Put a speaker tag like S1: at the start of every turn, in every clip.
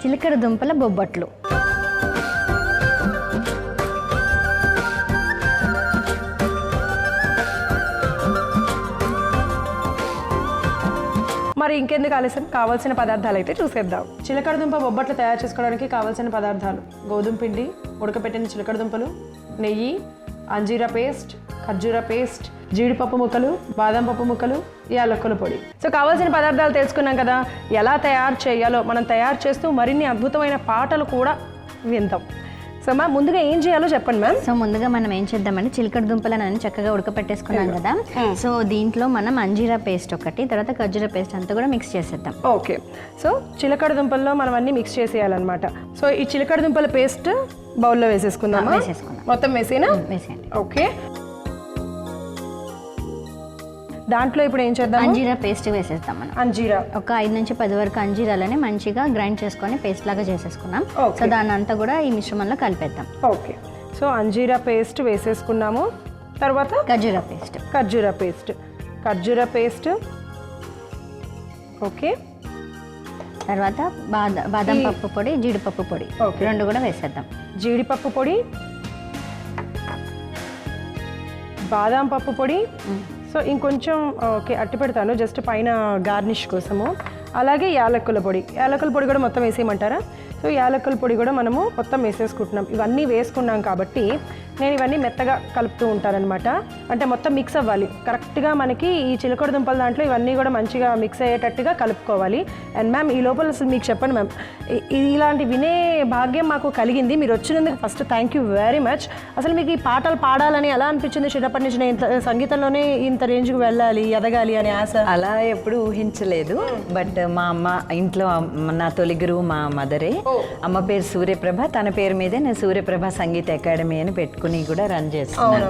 S1: చిలకడ దుంపల బొబ్బట్లు.
S2: మరి ఇంకెందుకు ఆలస్యం, కావాల్సిన పదార్థాలు అయితే చూసేద్దాం. చిలకడ దుంప బొబ్బట్లు తయారు చేసుకోవడానికి కావాల్సిన పదార్థాలు: గోధుమ పిండి, ఉడకపెట్టిన చిలకడ దుంపలు, నెయ్యి, అంజీరా పేస్ట్, ఖర్జూర పేస్ట్, జీడిపప్పు ముక్కలు, బాదం పప్పు ముక్కలు, యాలక్కుల పొడి. సో కావాల్సిన పదార్థాలు తెలుసుకున్నాం కదా. ఎలా తయారు చేయాలో మనం తయారు చేస్తూ మరిన్ని అద్భుతమైన పాటలు కూడా విందాం. సో మ్యామ్, ముందుగా ఏం చేయాలో చెప్పండి మ్యామ్.
S1: సో ముందుగా మనం ఏం చేద్దామంటే చిలకడ దుంపలను చక్కగా ఉడకపెట్టేసుకున్నాం కదా. సో దీంట్లో మనం అంజీరా పేస్ట్ ఒకటి, తర్వాత ఖర్జూర పేస్ట్ అంతా కూడా మిక్స్ చేసేద్దాం.
S2: ఓకే. సో చిలకడ దుంపల్లో మనం అన్ని మిక్స్ చేసేయాలన్నమాట. సో ఈ చిలకడ దుంపల పేస్ట్ బౌల్లో వేసేసుకుందామా?
S1: వేసేసుకుందాం.
S2: మొత్తం వేసేనా?
S1: వేసేయండి.
S2: ఓకే. దాంట్లో ఇప్పుడు ఏం చేద్దాం?
S1: అంజీరా పేస్ట్ వేసేద్దాం మనం.
S2: అంజీరా
S1: ఒక 5 నుంచి 10 వరకు అంజీరాలని మంచిగా గ్రైండ్ చేసుకొని పేస్ట్ లాగా చేసేసుకున్నాం. సో దాన్ని అంతా కూడా ఈ మిశ్రమంలో కలిపేద్దాం.
S2: ఓకే. సో అంజీరా పేస్ట్ వేసేసుకున్నాము. తర్వాత
S1: ఖర్జూర పేస్ట్.
S2: ఖర్జూర పేస్ట్. ఓకే.
S1: తర్వాత బాదం పప్పు పొడి, జీడిపప్పు పొడి రెండు కూడా వేసేద్దాం.
S2: జీడిపప్పు పొడి, బాదం పప్పు పొడి. సో ఇంకొంచెం ఓకే అట్టి పెడతాను జస్ట్ పైన గార్నిష్ కోసము. అలాగే యాలక్కుల పొడి కూడా మొత్తం వేసేయమంటారా? సో యాలక్కుల పొడి కూడా మనము మొత్తం వేసేసుకుంటున్నాం. ఇవన్నీ వేసుకున్నాం కాబట్టి నేను ఇవన్నీ మెత్తగా కలుపుతూ ఉంటానన్నమాట. అంటే మొత్తం మిక్స్ అవ్వాలి కరెక్ట్గా. మనకి ఈ చిలకడ దుంపల దాంట్లో ఇవన్నీ కూడా మంచిగా మిక్స్ అయ్యేటట్టుగా కలుపుకోవాలి. అండ్ మ్యామ్, ఈ లోపల అసలు మీకు చెప్పండి మ్యామ్, ఇలాంటి వినే భాగ్యం మాకు కలిగింది. మీరు వచ్చినందుకు first thank you very much. అసలు మీకు ఈ పాటలు పాడాలని ఎలా అనిపించింది? చిన్నప్పటి నుంచి నేను ఇంత సంగీతంలోనే ఇంత రేంజ్కి వెళ్ళాలి, ఎదగాలి అని ఆశ?
S3: అలా ఎప్పుడు ఊహించలేదు. బట్ మా అమ్మ ఇంట్లో నా తొలి గురువు మా మదరే. అమ్మ పేరు సూర్యప్రభ, తన పేరు మీదే నేను సూర్యప్రభ సంగీత అకాడమీ అని పెట్టుకుని కూడా రన్ చేస్తున్నాను.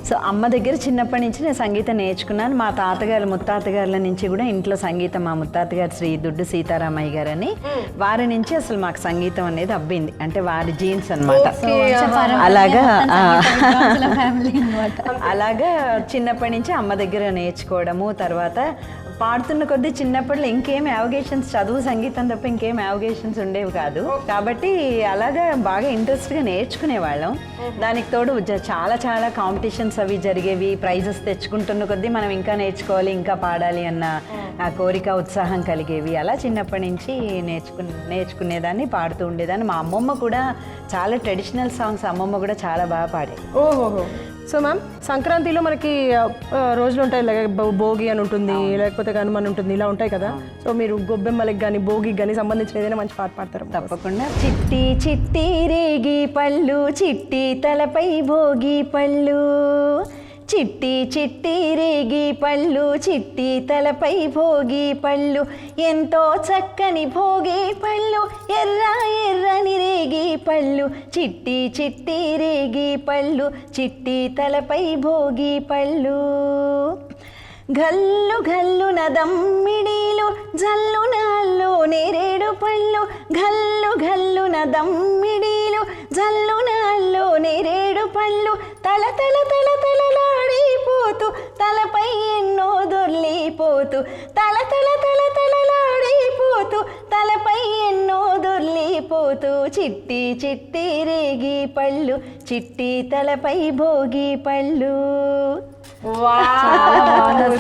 S3: సో అమ్మ దగ్గర చిన్నప్పటి నుంచి నేను సంగీతం నేర్చుకున్నాను. మా తాతగారు ముత్తాతగారుల నుంచి కూడా ఇంట్లో సంగీతం, మా ముత్తాతగారు శ్రీ దుడ్డు సీతారామయ్య గారు అని, వారి నుంచి అసలు మాకు సంగీతం అనేది అబ్బింది. అంటే వారి జీన్స్ అనమాట. అలాగా చిన్నప్పటి నుంచి అమ్మ దగ్గర నేర్చుకోవడము. తర్వాత పాడుతున్న కొద్దీ చిన్నప్పట్లో ఇంకేం అవగేషన్స్, చదువు సంగీతం తప్ప ఇంకేం అవగేషన్స్ ఉండేవి కాదు. కాబట్టి అలాగా బాగా ఇంట్రెస్ట్గా నేర్చుకునేవాళ్ళం. దానికి తోడు చాలా చాలా కాంపిటీషన్స్ అవి జరిగేవి. ప్రైజెస్ తెచ్చుకుంటున్న కొద్దీ మనం ఇంకా నేర్చుకోవాలి, ఇంకా పాడాలి అన్న ఆ కోరిక, ఉత్సాహం కలిగేవి. అలా చిన్నప్పటి నుంచి నేర్చుకునేదాన్ని, పాడుతూ ఉండేదాన్ని. మా అమ్మమ్మ కూడా చాలా ట్రెడిషనల్ సాంగ్స్ అమ్మమ్మ కూడా చాలా బాగా పాడేది.
S2: ఓహోహో. సో మ్యామ్, సంక్రాంతిలో మనకి రోజులు ఉంటాయి, భోగి అని ఉంటుంది, లేకపోతే కనుమని ఉంటుంది, ఇలా ఉంటాయి కదా. సో మీరు గొబ్బెమ్మలకి కానీ భోగికి కానీ సంబంధించిన ఏదైనా మంచి పాట పాడతారు?
S3: తప్పకుండా. చిట్టి చిట్టి రేగి పళ్ళు, చిట్టి తలపై భోగి పళ్ళు, చిట్టి చిట్టి రేగి పళ్ళు, చిట్టి తలపై భోగి పళ్ళు, ఎంతో చక్కని భోగి పళ్ళు, ఎర్ర ఎర్రని రేగి పళ్ళు, చిట్టి చిట్టి రేగి పళ్ళు, చిట్టి తలపై భోగి పళ్ళు. గల్లు గల్లున దమ్మిడీలు, జల్లున అల్లు నేరేడు పళ్ళు, గల్లు గల్లున దమ్మిడీలు, జల్లున అల్లు నేరేడు పళ్ళు, తల తల తల తలలాడిపోతూ తలపై ఎన్నో దొర్లిపోతూ, తల తల తల తలలాడిపోతూ తలపై ఎన్నో దొర్లిపోతూ, చిట్టి చిట్టి రేగి పళ్ళు, చిట్టి తలపై భోగి పళ్ళు.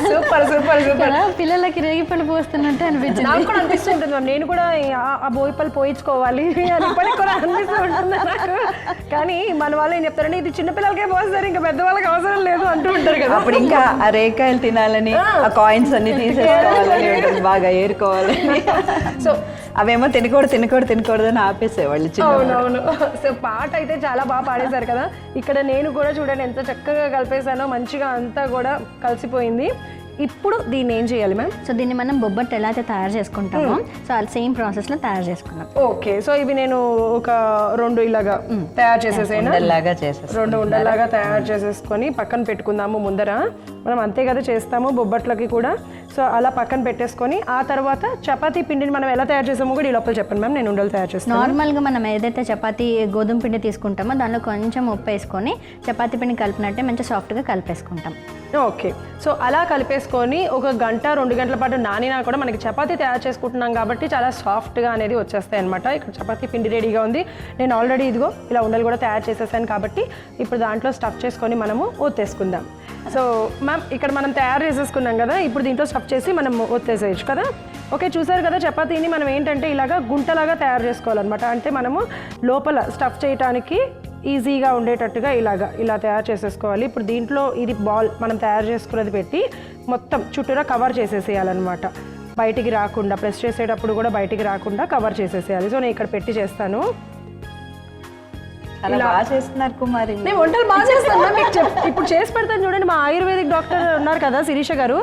S2: Super super super.
S1: పిల్లలకి రేగి పళ్ళు పోస్తున్నట్టు అనిపించింది.
S2: నాకు కూడా అనిపిస్తుంటుంది, నేను కూడా ఆ భోగి పళ్ళు పోయించుకోవాలి అని ఇప్పటికి కూడా అనిపిస్తూ ఉంటుంది నాకు. కానీ మన వాళ్ళు ఏం చెప్తారంటే ఇది చిన్నపిల్లలకే పోస్తారు, ఇంకా పెద్దవాళ్ళకి అవసరం లేదు అంటూ ఉంటారు కదా.
S3: అప్పుడు ఇంకా ఆ రేకాయలు తినాలని, ఆ కాయిన్స్ అన్ని తీసేసుకోవాలని, బాగా ఏరుకోవాలని. సో అవేమో తినకూడదు అని ఆపేసేవాళ్ళు.
S2: అవునవును. సో పాట అయితే చాలా బాగా పాడేశారు కదా. ఇక్కడ నేను కూడా చూడండి ఎంత చక్కగా కలిపేశానో, మంచిగా అంతా కూడా కలిసిపోయింది. ఇప్పుడు దీన్ని ఏం చేయాలి మ్యామ్?
S1: సో దీన్ని మనం బొబ్బట్టు ఎలా అయితే తయారు చేసుకుంటామో సో అది సేమ్ ప్రాసెస్లో తయారు చేసుకున్నాం.
S2: ఓకే. సో ఇవి నేను ఒక 2 ఇలాగా తయారు చేసేసేనా?
S3: 2 ఉండల్లాగా
S2: తయారు చేసేసుకొని పక్కన పెట్టుకుందాము ముందర. మనం అంతే కదా చేస్తాము బొబ్బట్లకి కూడా. సో అలా పక్కన పెట్టేసుకొని ఆ తర్వాత చపాతీ పిండిని మనం ఎలా తయారు చేసామో కూడా ఈ లోపల చెప్పండి మ్యామ్, నేను ఉండలు తయారు చేస్తాను.
S1: నార్మల్గా మనం ఏదైతే చపాతీ గోధుమ పిండి తీసుకుంటామో దానిలో కొంచెం ఉప్పు వేసుకొని చపాతీ పిండి కలిపినట్టే మంచి సాఫ్ట్గా కలిపేసుకుంటాం.
S2: ఓకే, సో అలా కలిపేసుకొని 1 గంట 2 గంటల పాటు నానినా కూడా మనకి చపాతీ తయారు చేసుకుంటున్నాం కాబట్టి చాలా సాఫ్ట్గా అనేది వచ్చేస్తాయి అనమాట. ఇక్కడ చపాతీ పిండి రెడీగా ఉంది. నేను ఆల్రెడీ ఇదిగో ఇలా ఉండలు కూడా తయారు చేసేసాను కాబట్టి ఇప్పుడు దాంట్లో స్టఫ్ చేసుకొని మనము ఒత్తేసుకుందాం. సో మ్యామ్ ఇక్కడ మనం తయారు చేసేసుకున్నాం కదా, ఇప్పుడు దీంట్లో స్టఫ్ చేసి మనం ఒత్తేసేయచ్చు కదా. ఓకే, చూసారు కదా చపాతీని మనం ఏంటంటే ఇలాగా గుంటలాగా తయారు చేసుకోవాలన్నమాట. అంటే మనము లోపల స్టఫ్ చేయడానికి ఈజీగా ఉండేటట్టుగా ఇలా తయారు చేసేసుకోవాలి. ఇప్పుడు దీంట్లో ఇది బాల్ మనం తయారు చేసుకున్నది పెట్టి మొత్తం చుట్టూరా కవర్ చేసేసేయాలన్నమాట. బయటికి రాకుండా, ప్రెస్ చేసేటప్పుడు కూడా బయటికి రాకుండా కవర్ చేసేసేయాలి. సో నేను ఇక్కడ పెట్టి చేస్తాను.
S3: చాలా బాగా చేస్తున్నారు కుమారి.
S2: నేను వంటలు బాగా చేస్తాను, మీకు ఇప్పుడు చేసి పెడతాను చూడండి. మా ఆయుర్వేదిక్ డాక్టర్ ఉన్నారు కదా శిరీష గారు,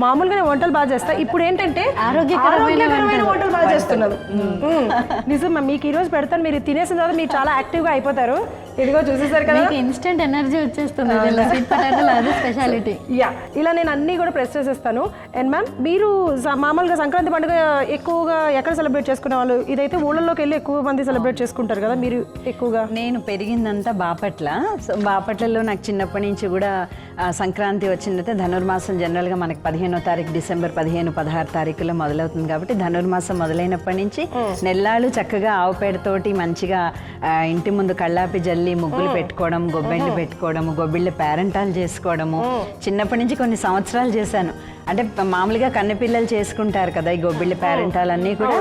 S2: మామూలుగా నేను వంటలు బాగా చేస్తాను. ఇప్పుడు ఏంటంటే ఆరోగ్యకరమైన వంటలు బాగా చేస్తున్నారు. నిజం, మీకు ఈరోజు పెడతాను. మీరు తినేసిన తర్వాత మీరు చాలా యాక్టివ్గా అయిపోతారు. ఇదిగో చూసేసారు కదా,
S1: ఇన్స్టెంట్ ఎనర్జీ వచ్చేస్తుంది. స్వీట్ పొటాటో అది స్పెషాలిటీ.
S2: యా, ఇలా నేను అన్నీ కూడా ప్రెస్ చేసేస్తాను. అండ్ మ్యామ్ మీరు మామూలుగా సంక్రాంతి పండుగ ఎక్కువగా ఎక్కడ సెలబ్రేట్ చేసుకునే వాళ్ళు? ఇదైతే ఊళ్ళలోకి వెళ్ళి ఎక్కువ మంది సెలబ్రేట్ చేసుకుంటారు కదా, మీరు ఎక్కువగా?
S3: నేను పెరిగిందంతా బాపట్ల. సో బాపట్లలో నాకు చిన్నప్పటి నుంచి కూడా సంక్రాంతి వచ్చిందంటే ధనుర్మాసం జనరల్గా మనకి 15వ తారీఖు డిసెంబర్ 15, 16 తారీఖులో మొదలవుతుంది కాబట్టి ధనుర్మాసం మొదలైనప్పటి నుంచి నెల్లాళ్ళు చక్కగా ఆవు పేడతోటి మంచిగా ఇంటి ముందు కళ్ళాపి జల్లి ముగ్గులు పెట్టుకోవడం, గొబ్బెండ్లు పెట్టుకోవడము, గొబ్బిళ్ళ పేరెంటాలు చేసుకోవడము చిన్నప్పటి నుంచి కొన్ని సంవత్సరాలు చేశాను. అంటే మామూలుగా కన్నెపిల్లలు చేసుకుంటారు కదా ఈ గొబ్బిళ్ళ పేరెంటాలన్నీ కూడా.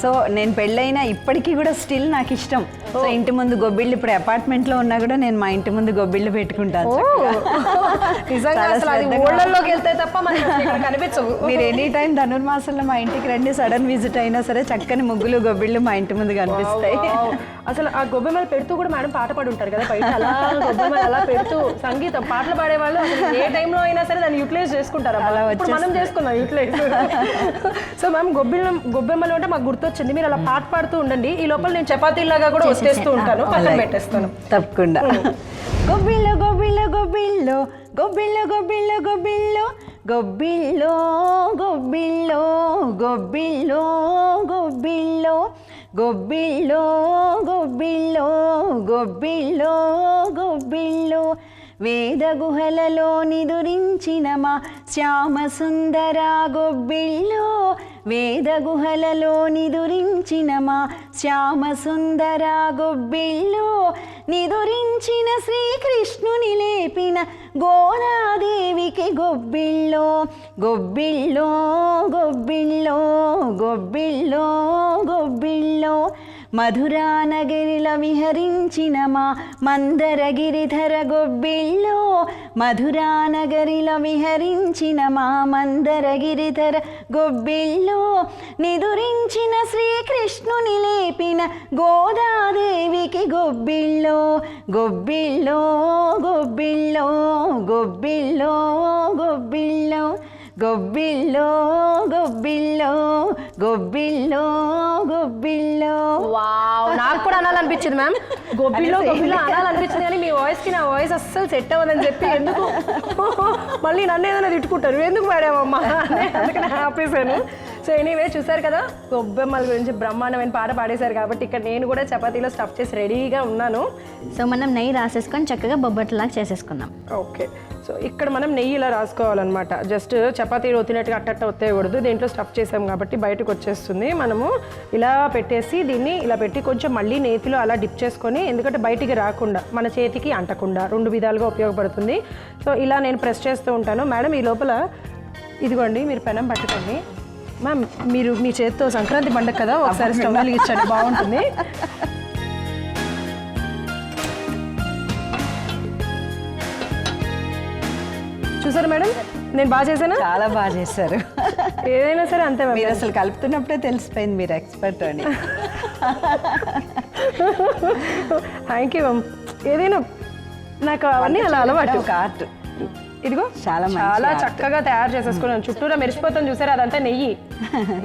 S3: సో నేను పెళ్ళైనా ఇప్పటికీ కూడా స్టిల్ నాకు ఇష్టం. సో ఇంటి ముందు గొబ్బిళ్ళు, ఇప్పుడు అపార్ట్మెంట్లో ఉన్నా కూడా నేను మా ఇంటి ముందు గొబ్బిళ్ళు పెట్టుకుంటాను. మీరు ఎనీ టైం ధనుర్మాసంలో మా ఇంటికి రండి, సడన్ విజిట్ అయినా సరే చక్కని ముగ్గులు గొబ్బిళ్ళు మా ఇంటి ముందు కనిపిస్తాయి.
S2: అసలు ఆ గొబ్బెమ్మలు పెడుతూ కూడా మేడం పాట పాడి ఉంటారు కదా బయట, అలా గొబ్బెమ్మలు అలా పెడుతూ సంగీతం పాటలు పాడేవాళ్ళు. ఏ టైంలో అయినా సరే దాన్ని యూటిలైజ్ చేసుకుంటారు. అలా మనం చేసుకున్నాం యూటిలైజ్. సో మ్యామ్ గొబ్బెమ్మలు అంటే మాకు గుర్తొచ్చింది, మీరు అలా పాట పాడుతూ ఉండండి. ఈ లోపల నేను చపాతీలాగా కూడా వచ్చేస్తూ ఉంటాను, పక్కన పెట్టేస్తాను.
S3: తప్పకుండా. గొబ్బిళ్ళు గొబ్బిళ్ళు గొబ్బిళ్ళు గొబ్బిళ్ళు గొబ్బిళ్ళు గొబ్బిళ్ళు గొబ్బిళ్ళు గొబ్బిళ్ళు గొబ్బిళ్ళు గొబ్బిళ్ళు గొబ్బిళ్ళు గొబ్బిళ్ళు గొబ్బిళ్ళు గొబ్బిళ్ళు వేద గుహలలో నిదురించిన మా శ్యామ సుందర గొబ్బిళ్ళు, వేద గుహలలో నిదురించిన మా శ్యామ సుందర గొబ్బిళ్ళు, నిదురించిన శ్రీకృష్ణుని లేపిన గోదాదేవికి గొబ్బిళ్ళు, గొబ్బిళ్ళు గొబ్బిళ్ళు గొబ్బిళ్ళు గొబ్బిళ్ళు, మధురానగిరిల విహరించిన మా మందరగిరిధర గొబ్బిళ్ళు, మధురానగరిల విహరించిన మా మందరగిరిధర గొబ్బిళ్ళు, నిదురించిన శ్రీకృష్ణుని లేపిన గోదాదేవికి గొబ్బిళ్ళు, గొబ్బిళ్ళు గొబ్బిళ్ళు గొబ్బిళ్ళు గొబ్బిళ్ళు గొబ్బిళ్ళు గొబ్బిళ్ళు గొబ్బిళ్ళు గొబ్బిళ్ళు.
S2: వావ్, నాకు కూడా అనాలనిపించింది మ్యామ్, గొబ్బిళ్ళు గొబ్బిళ్ళు అనాలనిపించింది. కానీ మీ వాయిస్కి నా వాయిస్ అస్సలు సెట్ అవ్వదని చెప్పి ఎందుకు మళ్ళీ నన్ను ఏదైనా తిట్టుకుంటారు, ఎందుకు పాడావమ్మా అందుకని ఆపేసాను. సో ఎనీవే చూసారు కదా గొబ్బెమ్మల గురించి బ్రహ్మాండమైన పాట పాడేశారు కాబట్టి ఇక్కడ నేను కూడా చపాతీలో స్టఫ్ చేసి రెడీగా ఉన్నాను.
S1: సో మనం నెయ్యి రాసేసుకొని చక్కగా బొబ్బట్లాగా చేసేసుకుందాం.
S2: ఓకే, సో ఇక్కడ మనం నెయ్యి ఇలా రాసుకోవాలన్నమాట. జస్ట్ చపాతీలు ఒత్తినట్టుగా అట్టట్ట ఒత్తేయకూడదు, దీంట్లో స్టఫ్ చేసాం కాబట్టి బయటకు వచ్చేస్తుంది. మనము ఇలా పెట్టేసి దీన్ని ఇలా పెట్టి కొంచెం మళ్ళీ నేతిలో అలా డిప్ చేసుకొని, ఎందుకంటే బయటికి రాకుండా మన చేతికి అంటకుండా 2 విధాలుగా ఉపయోగపడుతుంది. సో ఇలా నేను ప్రెస్ చేస్తూ ఉంటాను. మేడం ఈ లోపల ఇదిగోండి మీరు పెనం పట్టుకోండి. మ్యామ్ మీరు మీ చేతితో సంక్రాంతి పండుగ కదా ఒకసారి స్టవ్ వెలిగించండి, బాగుంటుంది. చూసారు మేడం నేను బాగా చేశాను?
S3: చాలా బాగా చేశారు.
S2: ఏదైనా సరే అంతే
S3: మీరు అసలు కలుపుతున్నప్పుడే తెలిసిపోయింది మీరు ఎక్స్పర్ట్ అని.
S2: Thank you ma'am. ఏదైనా నాకు అవన్నీ అలా అలవాటు.
S3: ఆర్ట్.
S2: ఇదిగో చాలా చక్కగా తయారు చేసేసుకున్నాను. చుట్టూరా మెరిసిపోతాను చూసారా, అదంతా నెయ్యి.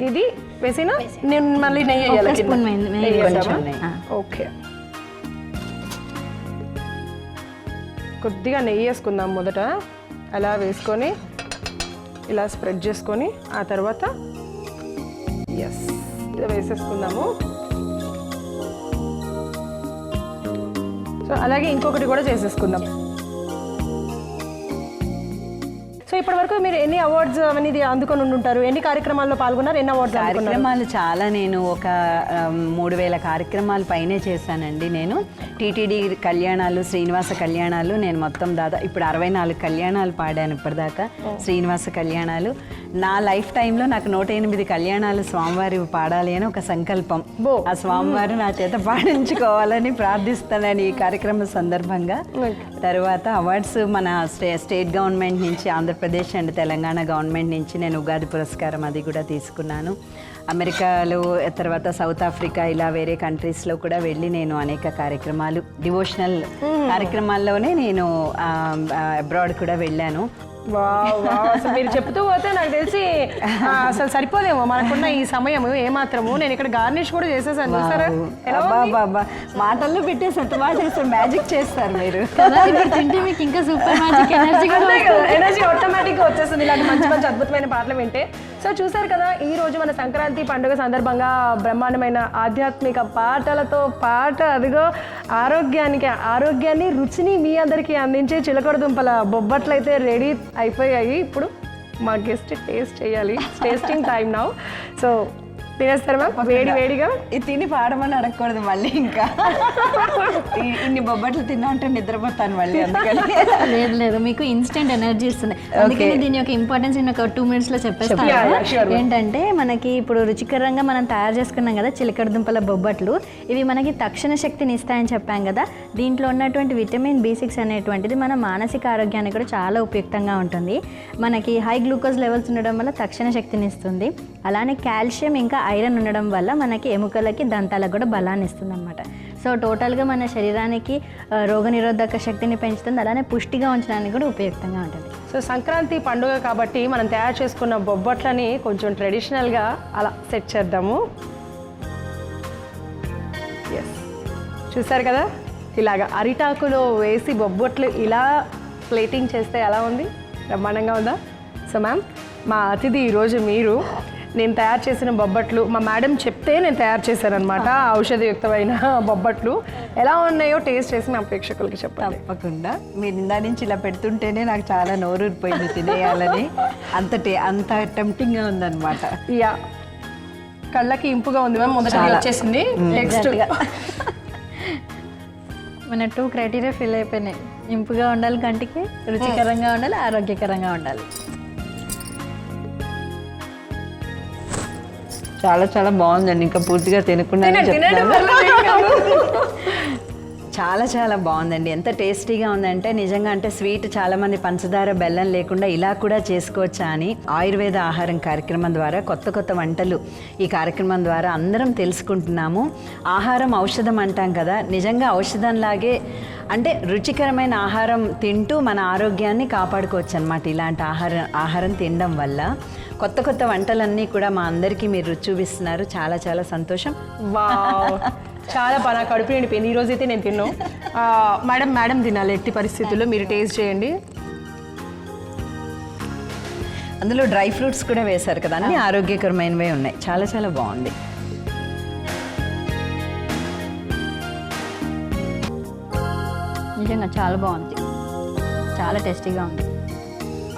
S2: ఇది వేసినా నేను మళ్ళీ నెయ్యి వేయాలి. ఓకే, కొద్దిగా నెయ్యి వేసుకుందాం మొదట. అలా వేసుకొని ఇలా స్ప్రెడ్ చేసుకొని ఆ తర్వాత ఎస్ వేసేసుకుందాము. సో అలాగే ఇంకొకటి కూడా చేసేసుకుందాం. సో ఇప్పటి వరకు మీరు ఎన్ని అవార్డ్స్ అనేది అందుకొని ఉంటారు? ఎన్ని కార్యక్రమాల్లో పాల్గొన్నారు? ఎన్ని అవార్డ్స్?
S3: కార్యక్రమాలు చాలా, నేను ఒక 3000 కార్యక్రమాల పైనే చేశానండి. నేను టీటీడీ కళ్యాణాలు, శ్రీనివాస కళ్యాణాలు, నేను మొత్తం దాదాపు ఇప్పుడు 64 కళ్యాణాలు పాడాను ఇప్పటిదాకా. శ్రీనివాస కళ్యాణాలు నా లైఫ్ టైంలో నాకు 108 కళ్యాణాలు స్వామివారి పాడాలి అని ఒక సంకల్పం. ఆ స్వామివారు నా చేత పాడించుకోవాలని ప్రార్థిస్తానని ఈ కార్యక్రమం సందర్భంగా. తర్వాత అవార్డ్స్ మన స్టేట్ గవర్నమెంట్ నుంచి, ఆంధ్రప్రదేశ్ అండ్ తెలంగాణ గవర్నమెంట్ నుంచి నేను ఉగాది పురస్కారం అది కూడా తీసుకున్నాను. అమెరికాలో, తర్వాత సౌత్ ఆఫ్రికా, ఇలా వేరే కంట్రీస్లో కూడా వెళ్ళి నేను అనేక కార్యక్రమాలు, డివోషనల్ కార్యక్రమాల్లోనే నేను అబ్రాడ్ కూడా వెళ్ళాను.
S2: అసలు మీరు చెప్తూ పోతే నాకు తెలిసి అసలు సరిపోదేమో మనకున్న ఈ సమయం ఏమాత్రము. నేను ఇక్కడ గార్నిష్ కూడా చేసేసాను, చూసారా?
S3: మాటల్లో పెట్టేసి మ్యాజిక్ చేస్తారు మీరు.
S1: తింటే మీకు ఇంకా సూపర్ మ్యాజిక్
S2: ఎనర్జీ ఆటోమేటిక్గా వచ్చేస్తుంది ఇలాంటి మంచి మంచి అద్భుతమైన పాటలు వింటే. సో చూసారు కదా, ఈ రోజు మన సంక్రాంతి పండుగ సందర్భంగా బ్రహ్మాండమైన ఆధ్యాత్మిక పాటలతో పాట, అదిగో ఆరోగ్యాన్ని రుచిని మీ అందరికీ అందించే చిలకడ దుంపల బొబ్బట్లు అయితే రెడీ అయిపోయాయి. ఇప్పుడు మా గెస్ట్ టేస్ట్ చేయాలి. Tasting time now. సో తినేస్తారు మ్యామ్ వేడిగా.
S3: ఇది తిని పాడమని అడగకూడదు మళ్ళీ. ఇంకా ఇన్ని బొబ్బట్లు తిన్నా ఉంటే నిద్రపోతాను మళ్ళీ. అందుకని
S1: లేదు, మీకు ఇన్స్టెంట్ ఎనర్జీ ఇస్తుంది. అందుకని దీని యొక్క ఇంపార్టెన్స్ నేను ఒక 2 minutes లో చెప్పేస్తాను. ఏంటంటే మనకి ఇప్పుడు రుచికరంగా మనం తయారు చేసుకున్నాం కదా చిలకడ దుంపల బొబ్బట్లు, ఇవి మనకి తక్షణ శక్తిని ఇస్తాయని చెప్పాం కదా. దీంట్లో ఉన్నటువంటి విటమిన్ B6 అనేటువంటిది మన మానసిక ఆరోగ్యానికి కూడా చాలా ఉపయుక్తంగా ఉంటుంది. మనకి హై గ్లూకోజ్ లెవెల్స్ ఉండడం వల్ల తక్షణ శక్తిని ఇస్తుంది. అలానే కాల్షియం ఇంకా ఐరన్ ఉండడం వల్ల మనకి ఎముకలకి, దంతాలకు కూడా బలాన్ని ఇస్తుంది అనమాట. సో టోటల్గా మన శరీరానికి రోగనిరోధక శక్తిని పెంచుతుంది. అలానే పుష్టిగా ఉంచడానికి కూడా ఉపయుక్తంగా ఉంటుంది.
S2: సో సంక్రాంతి పండుగ కాబట్టి మనం తయారు చేసుకున్న బొబ్బట్లని కొంచెం ట్రెడిషనల్గా అలా సెట్ చేద్దాము. ఎస్, చూసారు కదా, ఇలాగా అరిటాకులో వేసి బొబ్బట్లు ఇలా ప్లేటింగ్ చేస్తే ఎలా ఉంది? బ్రహ్మాండంగా ఉందా? సో మ్యామ్, మా అతిథి ఈరోజు మీరు. నేను తయారు చేసిన బొబ్బట్లు మా మేడం చెప్తే నేను తయారు చేశాను అనమాట. ఔషధయుక్తమైన బొబ్బట్లు ఎలా ఉన్నాయో టేస్ట్ చేసి మా ప్రేక్షకులకి చెప్పాలి.
S3: తప్పకుండా. మీరు ఇందా నుంచి ఇలా పెడుతుంటేనే నాకు చాలా నోరూరిపోయింది తినేయాలని. అంత టెంప్టింగ్గా ఉందన్నమాట.
S2: యా, కళ్ళకి ఇంపుగా ఉంది మ్యామ్. మొదట వచ్చేసింది. నెక్స్ట్
S1: మన 2 క్రైటీరియా ఫిల్ అయిపోయినాయి. ఇంపుగా ఉండాలి కంటికి, రుచికరంగా ఉండాలి, ఆరోగ్యకరంగా ఉండాలి.
S3: చాలా చాలా బాగుందండి. ఇంకా పూర్తిగా తినకుండా చాలా చాలా బాగుందండి. ఎంత టేస్టీగా ఉందంటే నిజంగా, అంటే స్వీట్ చాలామంది పంచదార, బెల్లం లేకుండా ఇలా కూడా చేసుకోవచ్చా అని ఆయుర్వేద ఆహారం కార్యక్రమం ద్వారా కొత్త కొత్త వంటలు ఈ కార్యక్రమం ద్వారా అందరం తెలుసుకుంటున్నాము. ఆహారం ఔషధం అంటాం కదా, నిజంగా ఔషధంలాగే అంటే రుచికరమైన ఆహారం తింటూ మన ఆరోగ్యాన్ని కాపాడుకోవచ్చు అన్నమాట. ఇలాంటి ఆహారం తినడం వల్ల కొత్త కొత్త వంటలన్నీ కూడా మా అందరికీ మీరు రుచి చూపిస్తున్నారు. చాలా చాలా సంతోషం.
S2: చాలా బాగా కడుపు నిండిపోయింది. ఈరోజు అయితే నేను తిన్నాను. మేడం తినాలి ఎట్టి పరిస్థితుల్లో. మీరు టేస్ట్ చేయండి.
S3: అందులో డ్రై ఫ్రూట్స్ కూడా వేశారు కదా, అన్ని ఆరోగ్యకరమైనవే ఉన్నాయి. చాలా చాలా బాగుంది.
S1: నిజంగా చాలా బాగుంది, చాలా టేస్టీగా ఉంది.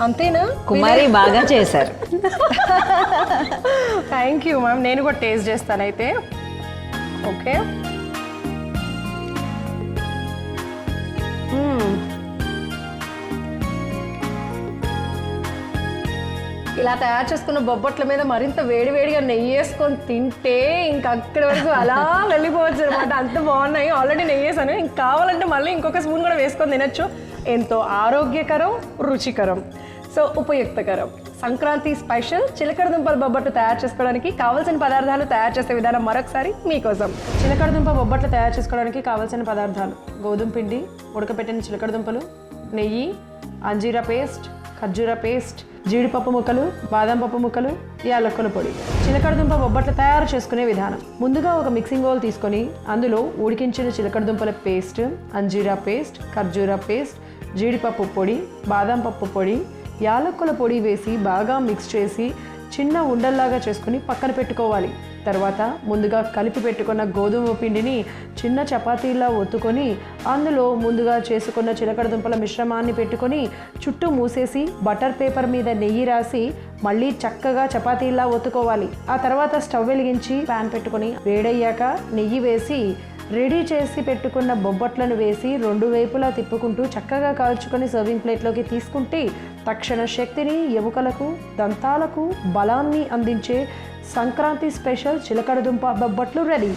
S2: అంతేనా?
S3: కుమారి బాగా చేశారు.
S2: Thank you ma'am. నేను కూడా టేస్ట్ చేస్తాను అయితే. ఓకే, ఇలా తయారు చేసుకున్న బొబ్బట్ల మీద మరింత వేడివేడిగా నెయ్యి వేసుకొని తింటే ఇంకా అక్కడి వరకు అలా వెళ్ళిపోవచ్చు అనమాట. అంత బాగున్నాయి. ఆల్రెడీ నెయ్యి వేసాను, ఇంకా కావాలంటే మళ్ళీ ఇంకొక స్పూన్ కూడా వేసుకొని తినచ్చు. ఎంతో ఆరోగ్యకరం, రుచికరం, సో ఉపయుక్తకరం. సంక్రాంతి స్పెషల్ చిలకడ దుంపల బొబ్బట్లు తయారు చేసుకోవడానికి కావాల్సిన పదార్థాలు, తయారు చేసే విధానం మరొకసారి మీకోసం. చిలకడ దుంప బొబ్బట్లు తయారు చేసుకోవడానికి కావాల్సిన పదార్థాలు: గోధుమ పిండి, ఉడకపెట్టిన చిలకడ దుంపలు, నెయ్యి, అంజీరా పేస్ట్, ఖర్జూర పేస్ట్, జీడిపప్పు ముక్కలు, బాదం పప్పు ముక్కలు, యాలక్కుల పొడి. చిలకడ దుంప బొబ్బట్లు తయారు చేసుకునే విధానం: ముందుగా ఒక మిక్సింగ్ బౌల్ తీసుకొని అందులో ఉడికించిన చిలకడ దుంపల పేస్ట్, అంజీరా పేస్ట్, ఖర్జూర పేస్ట్, జీడిపప్పు పొడి, బాదం పప్పు పొడి, యాలక్కుల పొడి వేసి బాగా మిక్స్ చేసి చిన్న ఉండల్లాగా చేసుకుని పక్కన పెట్టుకోవాలి. తర్వాత ముందుగా కలిపి పెట్టుకున్న గోధుమ పిండిని చిన్న చపాతీలా ఒత్తుకొని అందులో ముందుగా చేసుకున్న చిలకడ దుంపల మిశ్రమాన్ని పెట్టుకొని చుట్టూ మూసేసి బటర్ పేపర్ మీద నెయ్యి రాసి మళ్ళీ చక్కగా చపాతీలా ఒత్తుకోవాలి. ఆ తర్వాత స్టవ్ వెలిగించి ప్యాన్ పెట్టుకొని వేడయ్యాక నెయ్యి వేసి రెడీ చేసి పెట్టుకున్న బొబ్బట్లను వేసి 2 వైపులా తిప్పుకుంటూ చక్కగా కాల్చుకొని సర్వింగ్ ప్లేట్లోకి తీసుకుంటే తక్షణ శక్తిని, ఎముకలకు, దంతాలకు బలాన్ని అందించే సంక్రాంతి స్పెషల్ చిలకడ దుంప బొబ్బట్లు రెడీ.